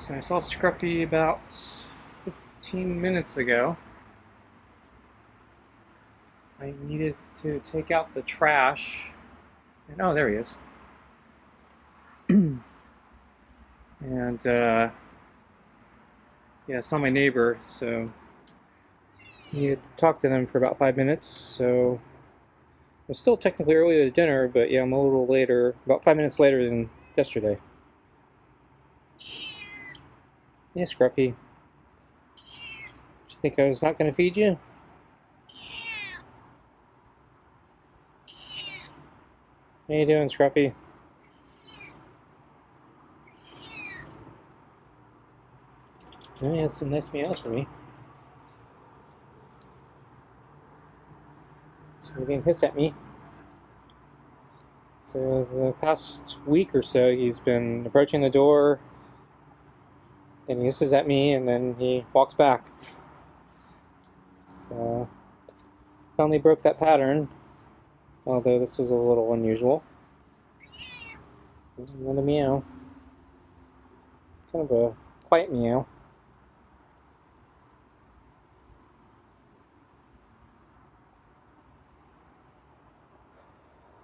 So I saw Scruffy about 15 minutes ago. I needed to take out the trash. And oh, there he is. And yeah, I saw my neighbor, so I needed to talk to them for about 5 minutes. So I'm still technically early to dinner, but yeah, I'm a little later, about 5 minutes later than yesterday. Yeah, Scruffy. Did you think I was not going to feed you? How you doing, Scruffy? Oh, he has some nice meows for me. So he didn't hiss at me. So the past week or so, he's been approaching the door, and he hisses at me, and then he walks back. So finally broke that pattern, although this was a little unusual. Another meow. Kind of a quiet meow.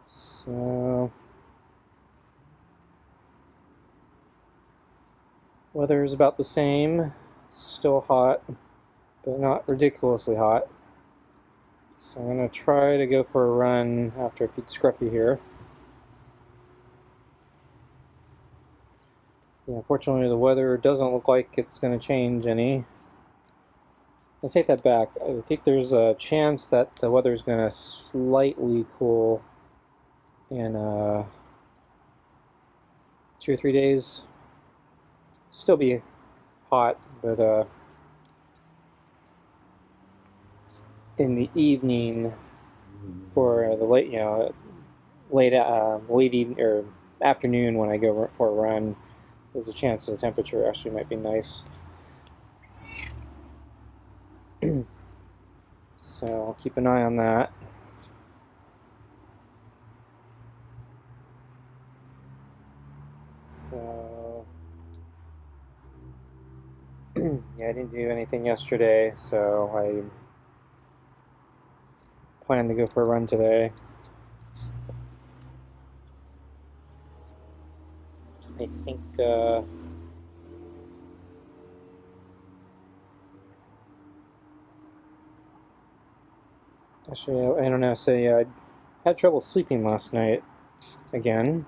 So weather is about the same. Still hot, but not ridiculously hot. So I'm going to try to go for a run after I feed Scruffy here. Yeah, unfortunately the weather doesn't look like it's going to change any. I take that back. I think there's a chance that the weather is going to slightly cool in 2 or 3 days. Still be hot, but in the evening for the late, late evening or afternoon when I go for a run, there's a chance the temperature actually might be nice. So I'll keep an eye on that. So yeah, I didn't do anything yesterday, so I plan to go for a run today. I think actually, I don't know. So yeah, I had trouble sleeping last night again.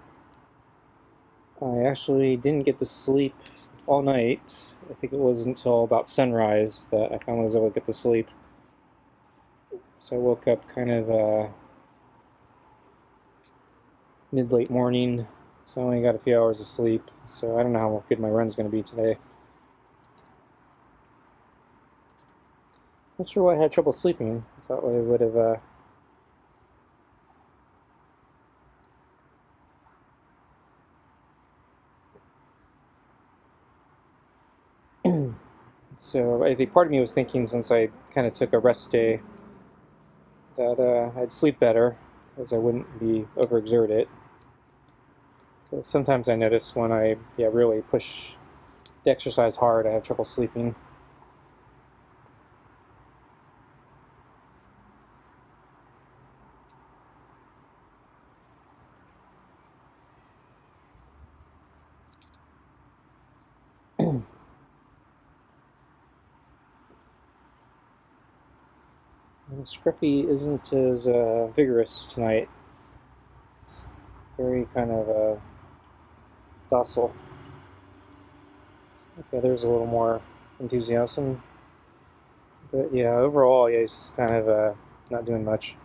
I actually didn't get to sleep all night. I think it was until about sunrise that I finally was able to get to sleep. So I woke up kind of mid-late morning, so I only got a few hours of sleep. So I don't know how good my run's going to be today. Not sure why I had trouble sleeping. I thought I would have so I think part of me was thinking, since I kind of took a rest day, that I'd sleep better because I wouldn't be overexerted. So sometimes I notice when I really push the exercise hard, I have trouble sleeping. Scruffy isn't as vigorous tonight. It's very kind of docile. Okay, there's a little more enthusiasm. But yeah, overall, yeah, he's just kind of not doing much.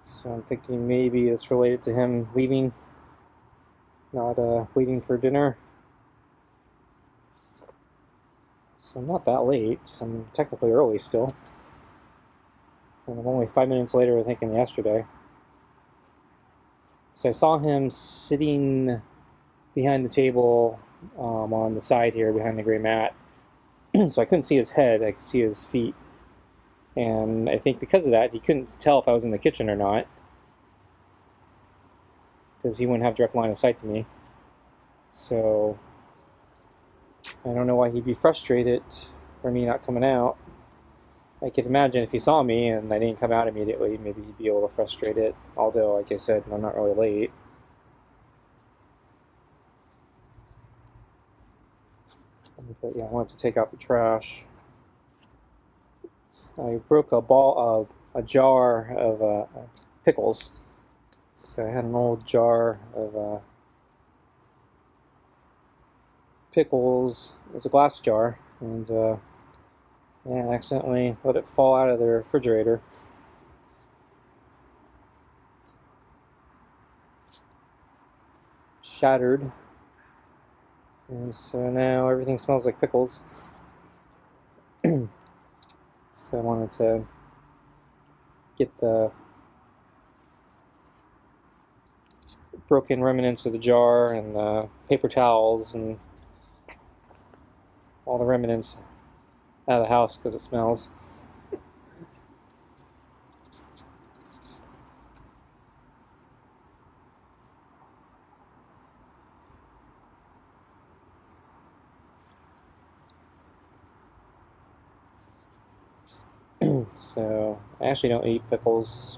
So I'm thinking maybe it's related to him leaving, not waiting for dinner. So I'm not that late. I'm technically early still. And I'm only 5 minutes later, I think, than yesterday. So I saw him sitting behind the table on the side here, behind the gray mat. So I couldn't see his head, I could see his feet. And I think because of that, he couldn't tell if I was in the kitchen or not, because he wouldn't have direct line of sight to me. So I don't know why he'd be frustrated for me not coming out. I could imagine if he saw me and I didn't come out immediately, maybe he'd be a little frustrated. Although, like I said, I'm not really late. But yeah, I wanted to take out the trash. I broke a jar of pickles. So I had an old jar of pickles. It's a glass jar, and yeah, I accidentally let it fall out of the refrigerator. Shattered. And so now everything smells like pickles. So I wanted to get the broken remnants of the jar and the paper towels and all the remnants out of the house because it smells. So I actually don't eat pickles.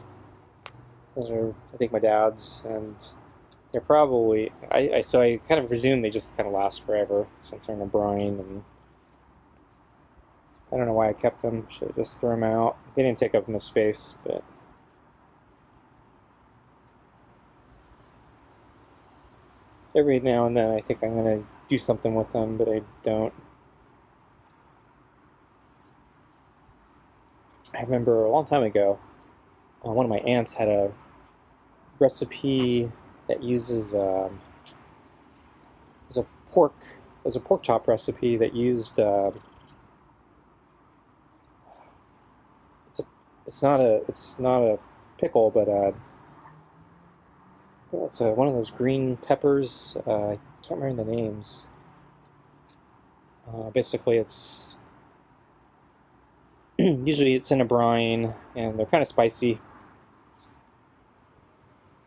Those are, I think, my dad's, and they're probably so I kind of presume they just kind of last forever since they're in a brine, and I don't know why I kept them. Should have just throw them out. They didn't take up enough space, but every now and then I think I'm gonna do something with them, but I don't. I remember a long time ago, one of my aunts had a recipe that uses it was a pork chop recipe that used it's not a pickle, but it's one of those green peppers. I can't remember the names. Basically, it's usually it's in a brine, and they're kind of spicy.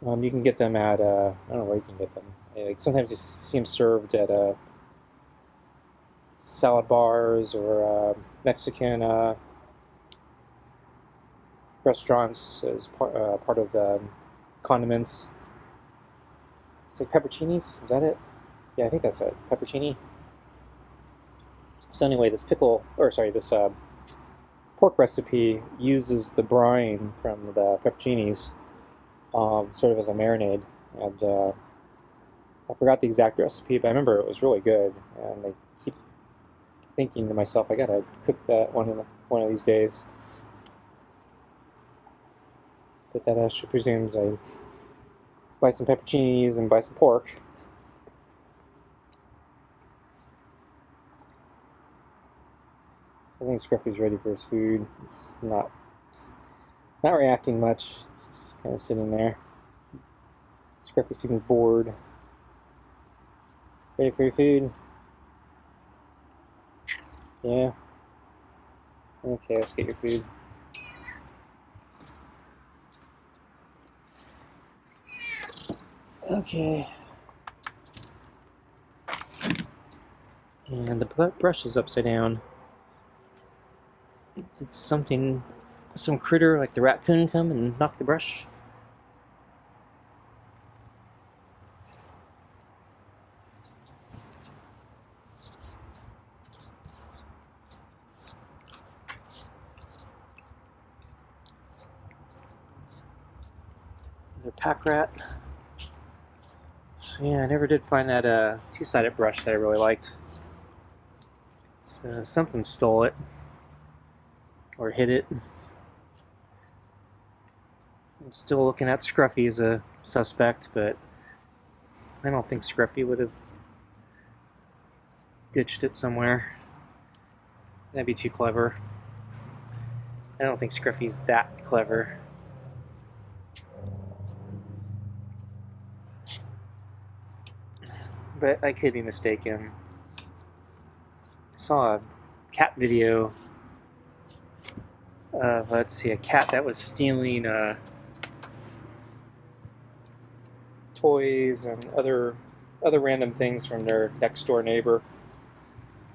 You can get them at I don't know where you can get them. Like sometimes you see them served at salad bars or Mexican restaurants as part of the condiments. It's like pepperoncinis. Is that it? Yeah, I think that's it. Pepperoni. So anyway, this pork recipe uses the brine from the pepperoncinis sort of as a marinade, and I forgot the exact recipe, but I remember it was really good, and I keep thinking to myself, I gotta cook that one of these days. But that actually presumes I buy some pepperoncinis and buy some pork. So I think Scruffy's ready for his food. He's not reacting much. He's just kind of sitting there. Scruffy seems bored. Ready for your food? Yeah. Okay, let's get your food. Okay. And the brush is upside down. Did some critter like the raccoon come and knock the brush? Another pack rat. So yeah, I never did find that two-sided brush that I really liked. So something stole it. Or hit it. I'm still looking at Scruffy as a suspect, but I don't think Scruffy would have ditched it somewhere. That'd be too clever. I don't think Scruffy's that clever. But I could be mistaken. I saw a cat video of, let's see, a cat that was stealing toys and other random things from their next door neighbor.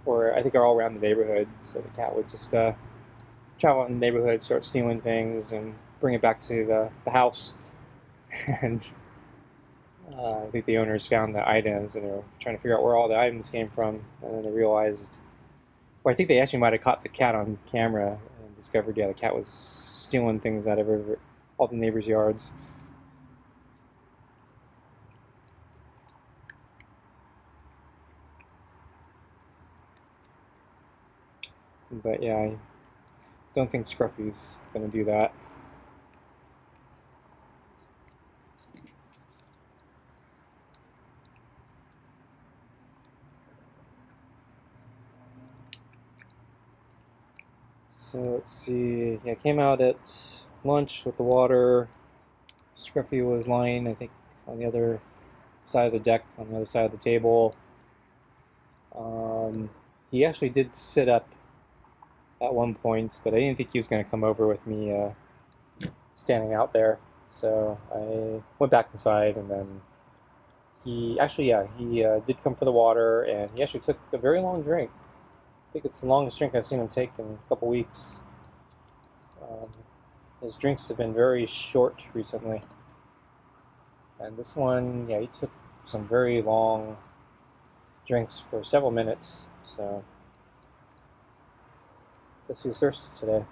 or I think are all around the neighborhood. So the cat would just travel in the neighborhood, start stealing things, and bring it back to the house. And I think the owners found the items, and they were trying to figure out where all the items came from. And then they realized, well, I think they actually might have caught the cat on camera and discovered, yeah, the cat was stealing things out of all the neighbors' yards. But yeah, I don't think Scruffy's going to do that. So let's see. Yeah, I came out at lunch with the water. Scruffy was lying, I think, on the other side of the deck, on the other side of the table. He actually did sit up at one point, but I didn't think he was going to come over with me standing out there. So I went back inside, and then he actually, yeah, he did come for the water, and he actually took a very long drink. I think it's the longest drink I've seen him take in a couple weeks. Um, his drinks have been very short recently. And this one, yeah, he took some very long drinks for several minutes, so I guess he was thirsty today.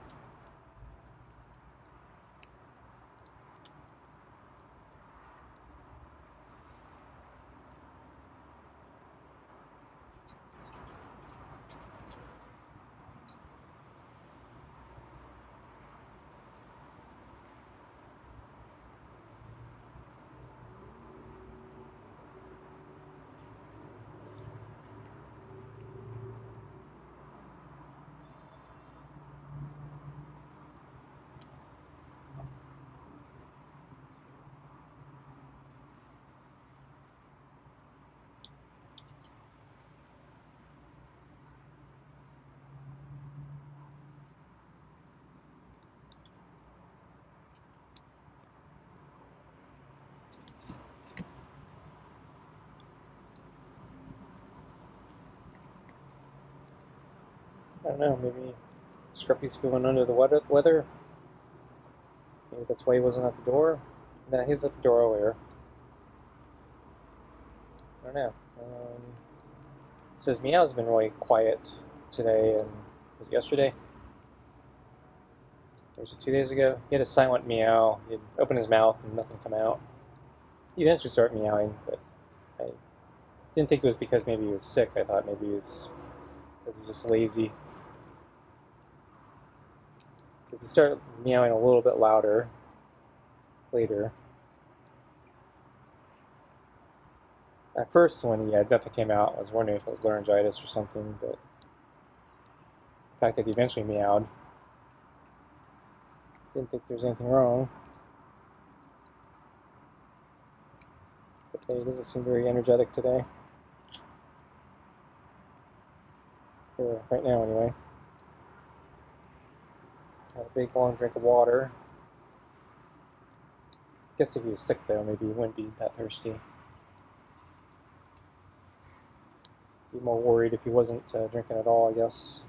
I don't know, maybe Scruffy's feeling under the weather. Maybe that's why he wasn't at the door. No, he was at the door earlier. I don't know. Says Meow's been really quiet today, and was it yesterday? Or was it 2 days ago? He had a silent meow. He'd open his mouth and nothing come out. He'd eventually start meowing, but I didn't think it was because maybe he was sick. I thought maybe it was because he's just lazy. Because he started meowing a little bit louder later. At first, when he definitely came out, I was wondering if it was laryngitis or something, but the fact that he eventually meowed, didn't think there was anything wrong. But he doesn't seem very energetic today. Right now, anyway. Had a big long drink of water. I guess if he was sick, though, maybe he wouldn't be that thirsty. Be more worried if he wasn't drinking at all, I guess.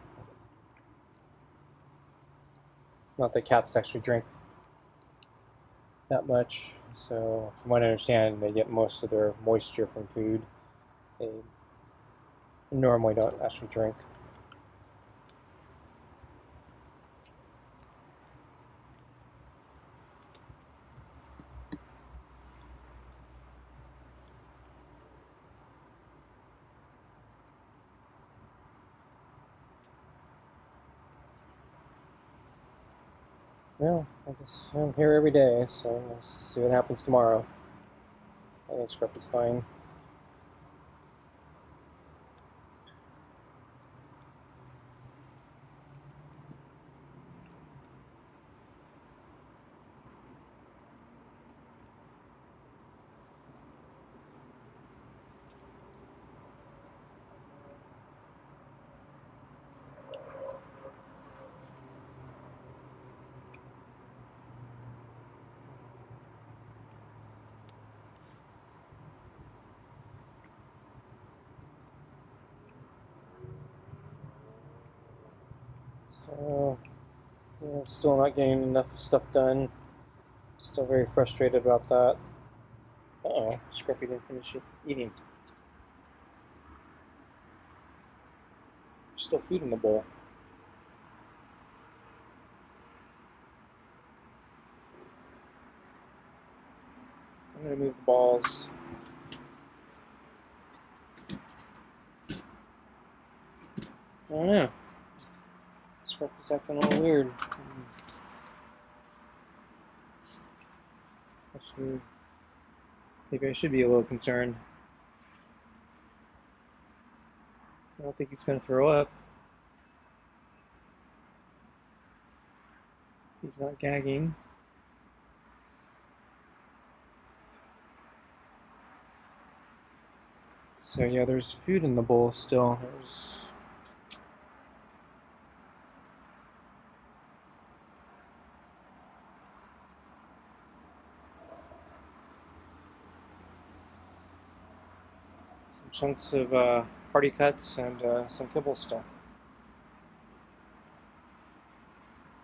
Not that cats actually drink that much, so from what I understand, they get most of their moisture from food. They normally don't actually drink. Well, I guess I'm here every day, so we'll see what happens tomorrow. I think Scruffy's fine. So, yeah, still not getting enough stuff done. Still very frustrated about that. Uh-oh, Scruffy didn't finish eating. There's still food in the bowl. I'm gonna move the balls. I don't know. Scruffy's acting a little weird. Actually, maybe I should be a little concerned. I don't think he's gonna throw up. He's not gagging. So yeah, there's food in the bowl still. There's some chunks of party cuts and some kibble still.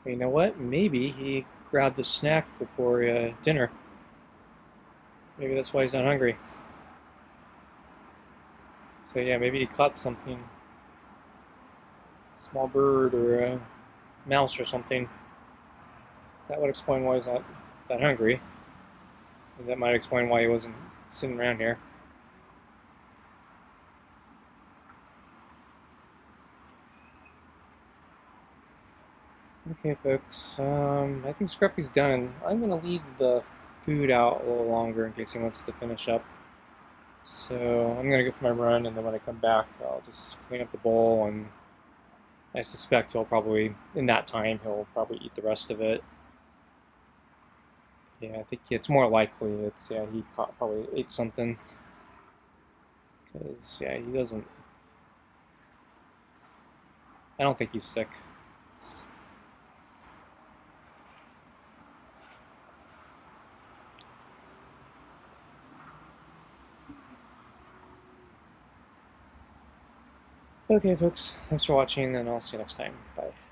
But you know what? Maybe he grabbed a snack before dinner. Maybe that's why he's not hungry. So yeah, maybe he caught something. Small bird or a mouse or something. That would explain why he's not that hungry. And that might explain why he wasn't sitting around here. Okay, folks. I think Scruffy's done. I'm gonna leave the food out a little longer in case he wants to finish up. So I'm gonna go for my run, and then when I come back, I'll just clean up the bowl, and I suspect he'll probably, in that time, he'll probably eat the rest of it. Yeah, I think it's more likely it's, yeah, he probably ate something. Because, yeah, he doesn't, I don't think he's sick. Okay, folks, thanks for watching, and I'll see you next time. Bye.